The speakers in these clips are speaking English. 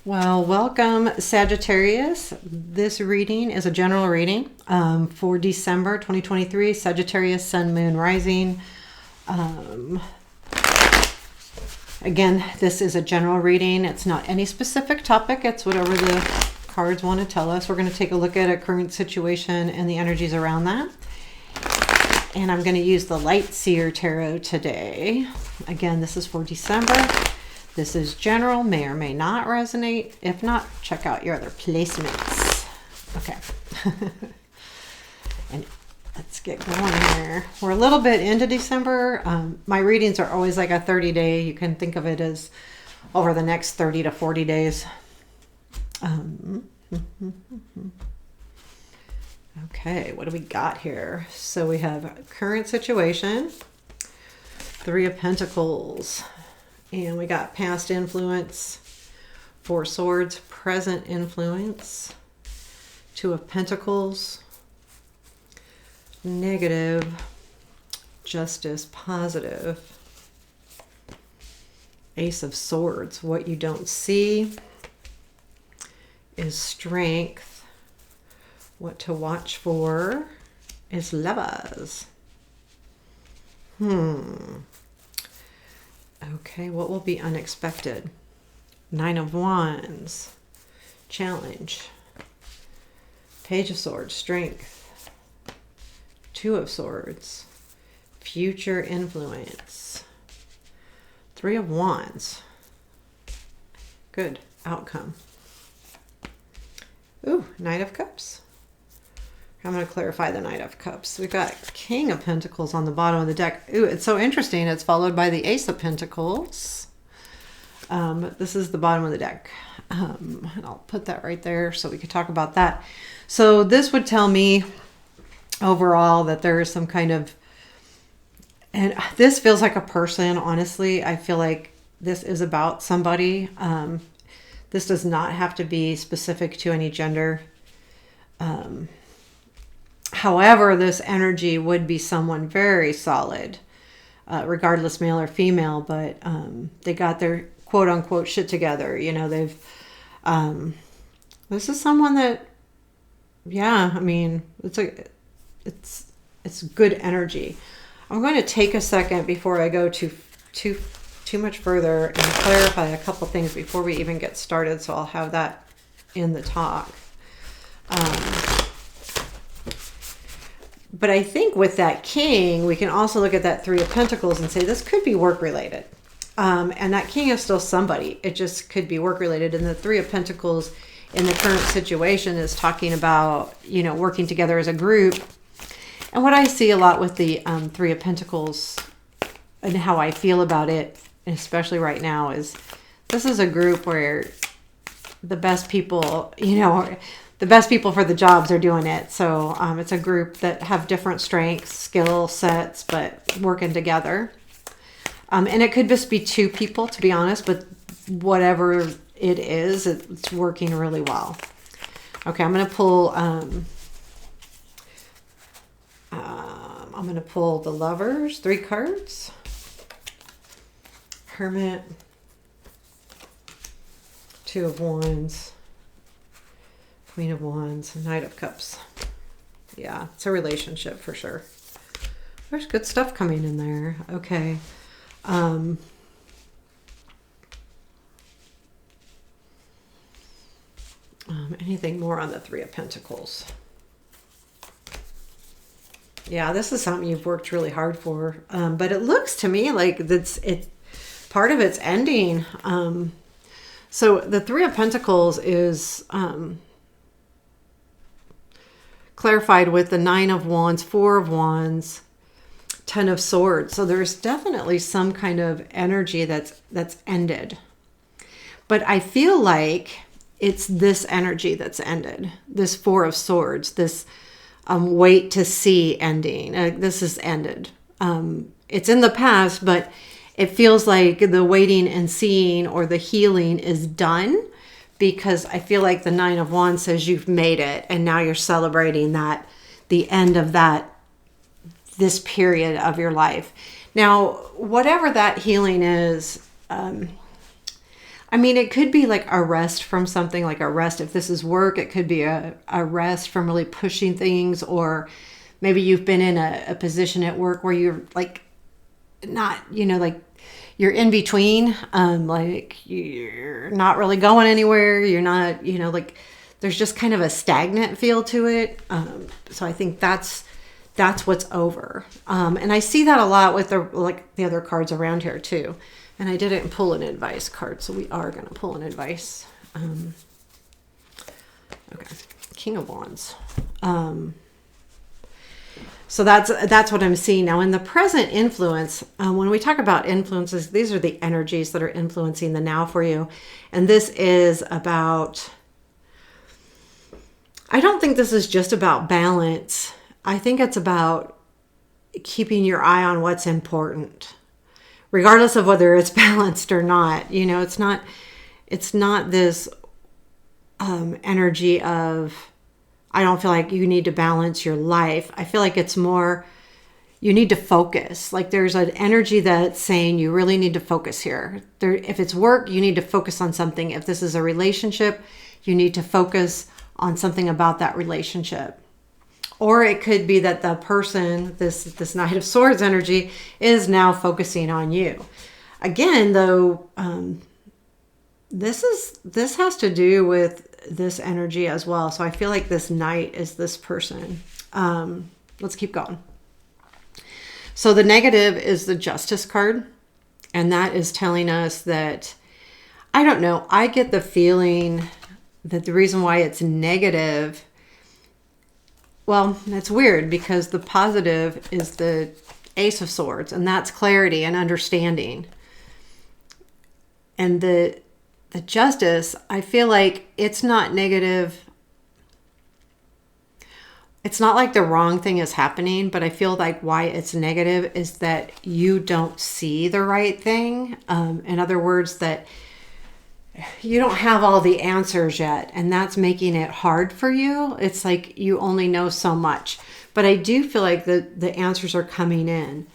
Well, welcome Sagittarius. This reading is a general reading for December 2023, Sagittarius, Sun, Moon, Rising. Again, this is a general reading. It's not any specific topic. It's whatever the cards want to tell us. We're going to take a look at a current situation and the energies around that. And I'm going to use the Light Seer Tarot today. Again, this is for December. This is general, may or may not resonate. If not, check out your other placements. Okay. And let's get going here. We're a little bit into December. My readings are always like a 30-day. You can think of it as over the next 30 to 40 days. Okay, what do we got here? So we have current situation, Three of Pentacles. And we got past influence, Four Swords, present influence, Two of Pentacles, negative, Justice, positive, Ace of Swords. What you don't see is Strength. What to watch for is Lovers. Okay, what will be unexpected? Nine of Wands, challenge. Page of Swords, strength. Two of Swords, future influence. Three of Wands, good outcome. Ooh, Knight of Cups. I'm going to clarify the Knight of Cups. We've got King of Pentacles on the bottom of the deck. Ooh, it's so interesting. It's followed by the Ace of Pentacles. This is the bottom of the deck. And I'll put that right there so we could talk about that. So this would tell me overall that there is some kind of, and this feels like a person, honestly. I feel like this is about somebody. This does not have to be specific to any gender. However, this energy would be someone very solid, regardless male or female, but they got their quote unquote shit together. You know, they've, this is someone that, yeah, I mean, it's good energy. I'm going to take a second before I go too much further and clarify a couple things before we even get started. So I'll have that in the talk. But I think with that King, we can also look at that Three of Pentacles and say this could be work related. And that King is still somebody. It just could be work related. And the Three of Pentacles in the current situation is talking about, you know, working together as a group. And what I see a lot with the Three of Pentacles and how I feel about it, especially right now, is this is a group where the best people, you know, the best people for the jobs are doing it. So it's a group that have different strengths, skill sets, but working together. And it could just be two people, to be honest, but whatever it is, it's working really well. Okay, I'm going to pull, I'm going to pull the Lovers, 3 cards. Hermit, Two of Wands, Queen of Wands, Knight of Cups. Yeah, it's a relationship for sure. There's good stuff coming in there. Okay. Anything more on the Three of Pentacles? Yeah, this is something you've worked really hard for. But it looks to me like part of it's ending. So the Three of Pentacles is clarified with the Nine of Wands, Four of Wands, Ten of Swords. So there's definitely some kind of energy that's ended. But I feel like it's this energy that's ended. This Four of Swords, this wait to see ending. This is ended. It's in the past, but it feels like the waiting and seeing or the healing is done, because I feel like the Nine of Wands says you've made it and now you're celebrating that, the end of this period of your life. Now, whatever that healing is, I mean, it could be like a rest from something, like a rest. If this is work, it could be a rest from really pushing things, or maybe you've been in a position at work where you're like not, like you're in between, like you're not really going anywhere. You're not, like there's just kind of a stagnant feel to it. So I think that's what's over. And I see that a lot with the other cards around here too. And I didn't pull an advice card, so we are going to pull an advice. Okay, King of Wands. So that's what I'm seeing now. In the present influence, when we talk about influences, these are the energies that are influencing the now for you. And this is about, I don't think this is just about balance. I think it's about keeping your eye on what's important, regardless of whether it's balanced or not. It's not this energy of, I don't feel like you need to balance your life. I feel like it's more, you need to focus. Like there's an energy that's saying you really need to focus here. If it's work, you need to focus on something. If this is a relationship, you need to focus on something about that relationship. Or it could be that the person, this Knight of Swords energy, is now focusing on you. Again, though, this has to do with this energy as well. So I feel like this Knight is this person. Let's keep going. So the negative is the Justice card. And that is telling us that, I don't know, I get the feeling that the reason why it's negative, well, it's weird because the positive is the Ace of Swords, and that's clarity and understanding. And the Justice, I feel like it's not negative. It's not like the wrong thing is happening, but I feel like why it's negative is that you don't see the right thing. In other words, that you don't have all the answers yet, and that's making it hard for you. It's like you only know so much. But I do feel like the answers are coming in.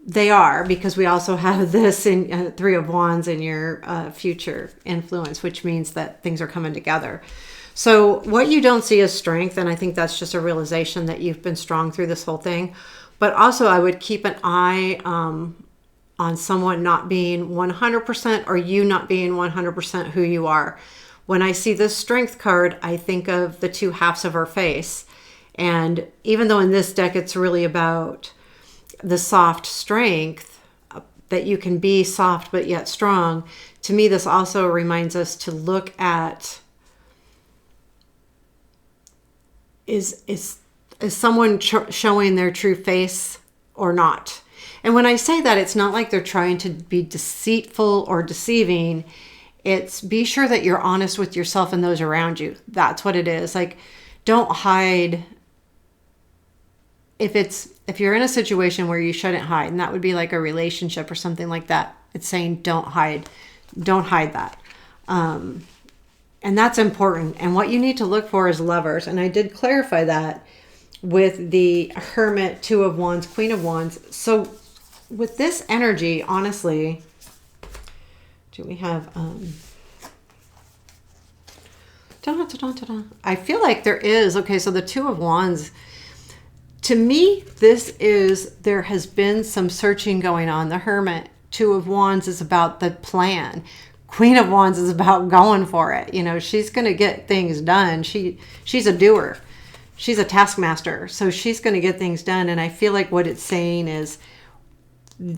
They are, because we also have this in Three of Wands in your future influence, which means that things are coming together. So what you don't see is strength, and I think that's just a realization that you've been strong through this whole thing. But also I would keep an eye on someone not being 100% or you not being 100% who you are. When I see this Strength card, I think of the two halves of our face. And even though in this deck it's really about the soft strength, that you can be soft but yet strong, to me this also reminds us to look at, is someone showing their true face or not? And when I say that, it's not like they're trying to be deceitful or deceiving. It's be sure that you're honest with yourself and those around you. That's what it is. Like, don't hide. If you're in a situation where you shouldn't hide, and that would be like a relationship or something like that, it's saying don't hide that. And that's important. And what you need to look for is lovers. And I did clarify that with the Hermit, Two of Wands, Queen of Wands. So with this energy, honestly, do we have I feel like there is, okay, so the Two of Wands, to me, there has been some searching going on. The Hermit, Two of Wands is about the plan. Queen of Wands is about going for it. She's going to get things done. She's a doer. She's a taskmaster. So she's going to get things done. And I feel like what it's saying is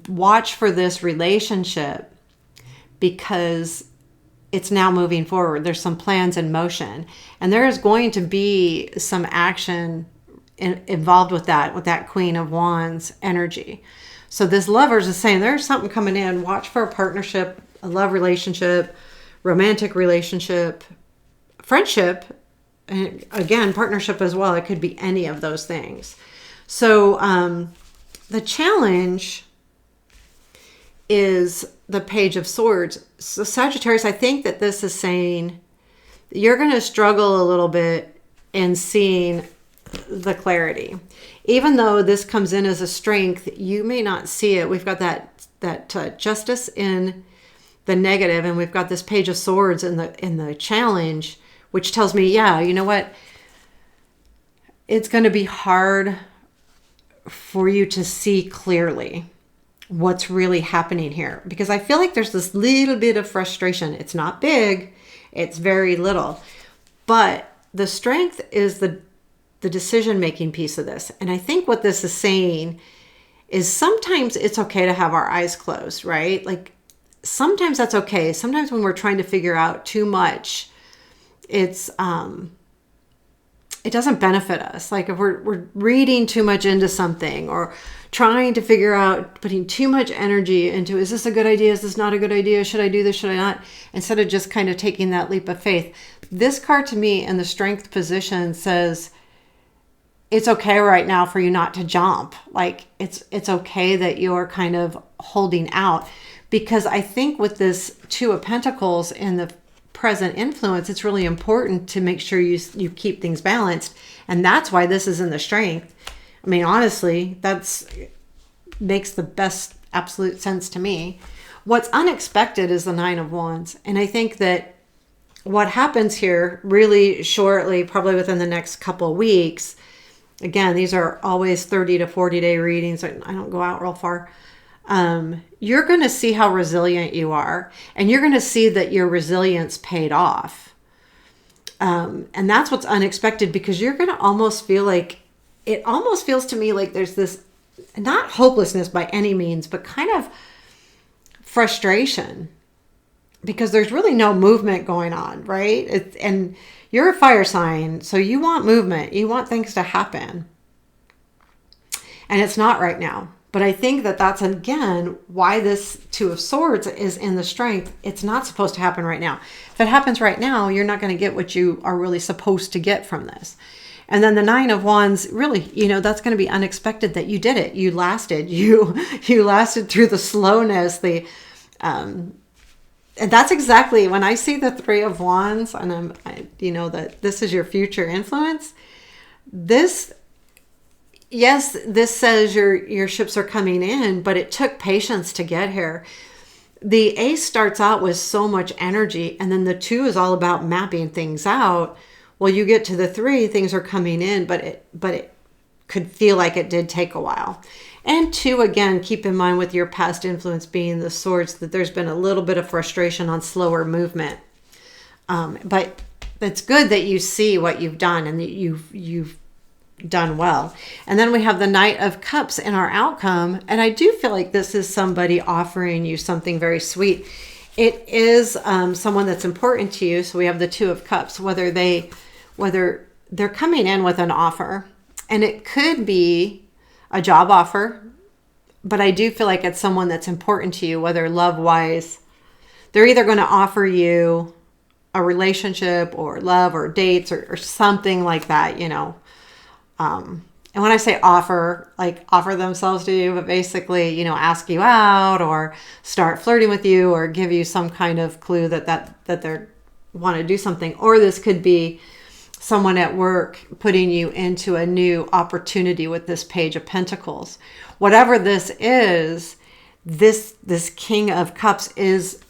watch for this relationship because it's now moving forward. There's some plans in motion. And there is going to be some action involved with that Queen of Wands energy. So this Lovers is saying there's something coming in. Watch for a partnership, a love relationship, romantic relationship, friendship, and again, partnership as well. It could be any of those things. So the challenge is the Page of Swords. So Sagittarius, I think that this is saying that you're going to struggle a little bit in seeing the clarity. Even though this comes in as a strength, you may not see it. We've got that Justice in the negative, and we've got this Page of Swords in the challenge, which tells me, yeah, you know what? It's going to be hard for you to see clearly what's really happening here, because I feel like there's this little bit of frustration. It's not big, it's very little, but the strength is the decision-making piece of this. And I think what this is saying is sometimes it's okay to have our eyes closed, right? Like sometimes that's okay. Sometimes when we're trying to figure out too much, it doesn't benefit us. Like if we're reading too much into something, or trying to figure out, putting too much energy into, is this a good idea? Is this not a good idea? Should I do this? Should I not? Instead of just kind of taking that leap of faith. This card to me in the strength position says, it's okay right now for you not to jump. Like it's okay that you're kind of holding out, because I think with this Two of Pentacles in the present influence, it's really important to make sure you keep things balanced. And that's why this is in the strength. I mean, honestly, makes the best absolute sense to me. What's unexpected is the Nine of Wands. And I think that what happens here really shortly, probably within the next couple of weeks, again, these are always 30 to 40 day readings. I don't go out real far. You're going to see how resilient you are, and you're going to see that your resilience paid off. And that's what's unexpected, because you're going to almost feel like, it almost feels to me like there's this, not hopelessness by any means, but kind of frustration, because there's really no movement going on, right? And you're a fire sign, so you want movement. You want things to happen. And it's not right now. But I think that that's, again, why this Two of Swords is in the strength. It's not supposed to happen right now. If it happens right now, you're not going to get what you are really supposed to get from this. And then the Nine of Wands, really, that's going to be unexpected that you did it. You lasted. You lasted through the slowness, and that's exactly when I see the Three of Wands, and that this is your future influence. Yes, this says your ships are coming in, but it took patience to get here. The Ace starts out with so much energy, and then the Two is all about mapping things out. Well, you get to the Three, things are coming in, but it could feel like it did take a while. And Two, again, keep in mind with your past influence being the Swords, that there's been a little bit of frustration on slower movement. But it's good that you see what you've done, and that you've done well. And then we have the Knight of Cups in our outcome. And I do feel like this is somebody offering you something very sweet. It is someone that's important to you. So we have the Two of Cups, whether they're coming in with an offer, and it could be a job offer, but I do feel like it's someone that's important to you, whether love-wise. They're either going to offer you a relationship or love or dates or something like that, and when I say offer, like offer themselves to you, but basically, ask you out or start flirting with you or give you some kind of clue that they want to do something. Or this could be someone at work putting you into a new opportunity with this Page of Pentacles. Whatever this is, this King of Cups is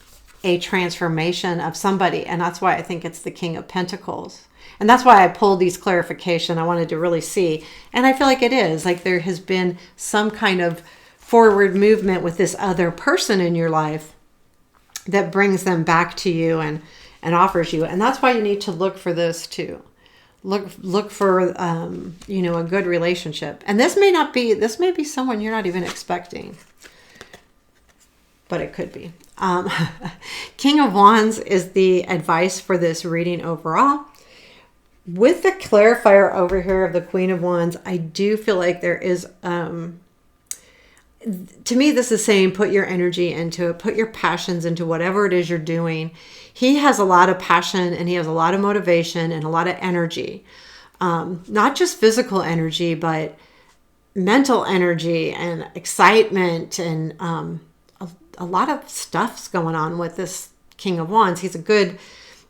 a transformation of somebody. And that's why I think it's the King of Pentacles. And that's why I pulled these clarification. I wanted to really see. And I feel like it is. Like there has been some kind of forward movement with this other person in your life that brings them back to you and offers you. And that's why you need to look for this too. Look for, a good relationship. And this may be someone you're not even expecting. But it could be. King of Wands is the advice for this reading overall. With the clarifier over here of the Queen of Wands, I do feel like there is, to me, this is saying put your energy into it, put your passions into whatever it is you're doing. He has a lot of passion, and he has a lot of motivation and a lot of energy. Not just physical energy, but mental energy and excitement, and a lot of stuff's going on with this King of Wands. He's a good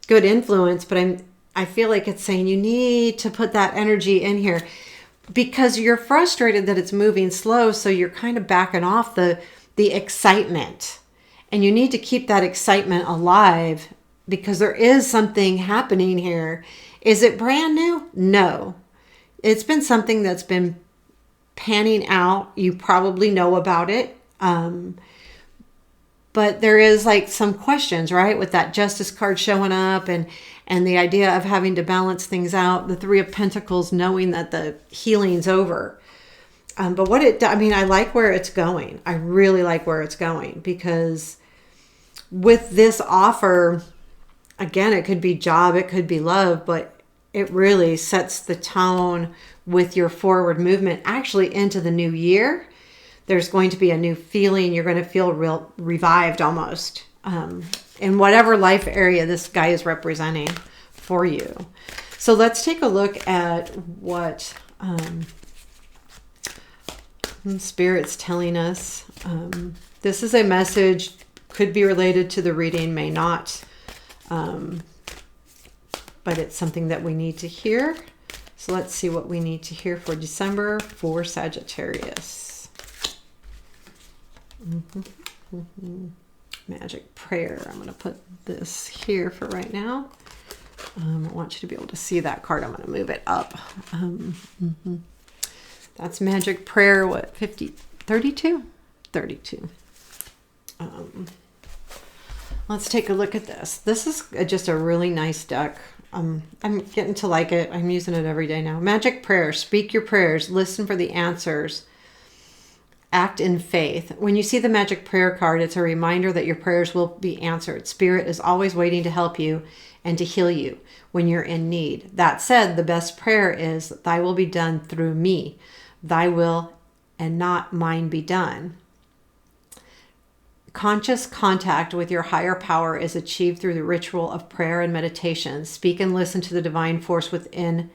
influence, but I feel like it's saying you need to put that energy in here, because you're frustrated that it's moving slow. So you're kind of backing off the excitement, And you need to keep that excitement alive because there is something happening here. Is it brand new? No. It's been something that's been panning out. You probably know about it. But there is like some questions, right? With that Justice card showing up and the idea of having to balance things out. The Three of Pentacles, knowing that the healing's over. But I like where it's going. I really like where it's going because with this offer, again, it could be job, it could be love, but it really sets the tone with your forward movement actually into the new year. There's going to be a new feeling. You're going to feel real revived almost in whatever life area this guy is representing for you. So let's take a look at what Spirit's telling us. This is a message, could be related to the reading, may not. But it's something that we need to hear. So let's see what we need to hear for December for Sagittarius. Magic prayer. I'm going to put this here for right now. I want you to be able to see that card. I'm going to move it up. That's magic prayer. What, 32? 32. Let's take a look at this. This is just a really nice deck. I'm getting to like it. I'm using it every day now. Magic prayer. Speak your prayers. Listen for the answers. Act in faith. When you see the magic prayer card, it's a reminder that your prayers will be answered. Spirit is always waiting to help you and to heal you when you're in need. That said, the best prayer is, thy will be done through me. Thy will and not mine be done. Conscious contact with your higher power is achieved through the ritual of prayer and meditation. Speak and listen to the divine force within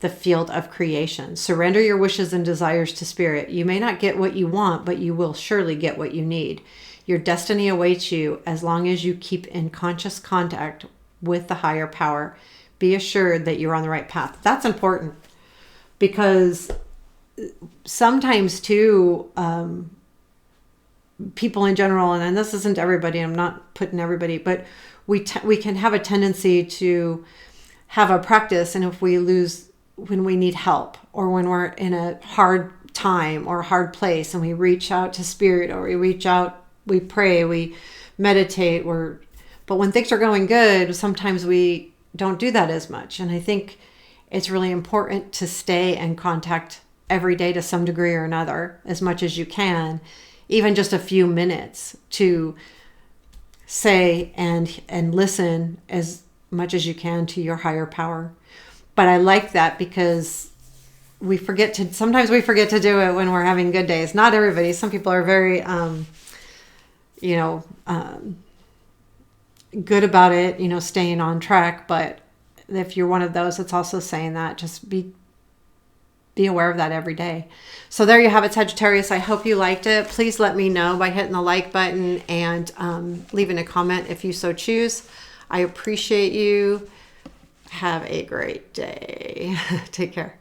the field of creation. Surrender your wishes and desires to Spirit. You may not get what you want, but you will surely get what you need. Your destiny awaits you as long as you keep in conscious contact with the higher power. Be assured that you're on the right path. That's important because sometimes too, people in general, and this isn't everybody, I'm not putting everybody, but we can have a tendency to have a practice, and if we lose when we need help or when we're in a hard time or a hard place and we reach out to Spirit or we reach out, we pray, we meditate, but when things are going good, sometimes we don't do that as much. And I think it's really important to stay in contact every day to some degree or another, as much as you can, even just a few minutes to say and listen as much as you can to your higher power. But I like that because sometimes we forget to do it when we're having good days. Not everybody. Some people are very, good about it, staying on track. But if you're one of those, it's also saying that just be aware of that every day. So there you have it, Sagittarius. I hope you liked it. Please let me know by hitting the like button and leaving a comment if you so choose. I appreciate you. Have a great day. Take care.